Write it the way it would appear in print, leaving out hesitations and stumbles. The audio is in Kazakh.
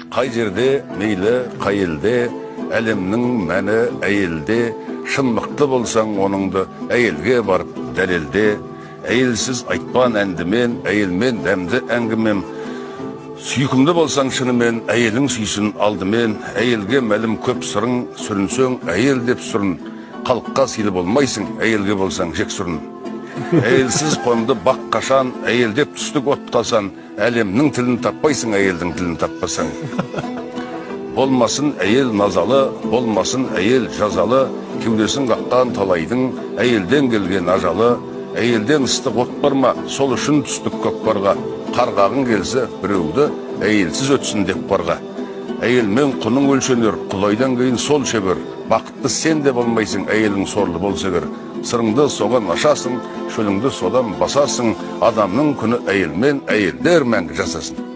Қай жерде, мейлі, қай елде, әлемнің мәні әйелде, шын мықты болсаң оныңды әйелге барып дәлелде. Әйелсіз айтпан әндімен, әйелмен дәмді әңгімем. Сүйкімді болсаң шынымен, әйелің сүйсін алдымен. Әйелге мәлім көп сырың, сүрінсең әйел деп сүрін. Қалыққа сыйлы болмайсың, әйелге болсаң жек сүрін. Әйелсіз қонды бақ қашан, әйел деп түстік от қалсан, әлемнің тілін таппайсың, әйелдің тілін таппасаң. Болмасын әйел назалы, болмасын әйел жазалы, кеудесін қаққан талайдың әйелден келген ажалы. Әйелден ыстық от барма, сол үшін түстік көкпарға. Қарғағың келсе біреуді әйелсіз өтсін деп қарға. Әйелмен құның өлшенер, құлайдан кейін сол шебер. Бақытты сен де болмайсың, әйелің сорлы болса кер. Сырыңды соған ашасың, шөліңді содан басасың. Адамның күні әйелмен, әйелдер мәңгі жасасын.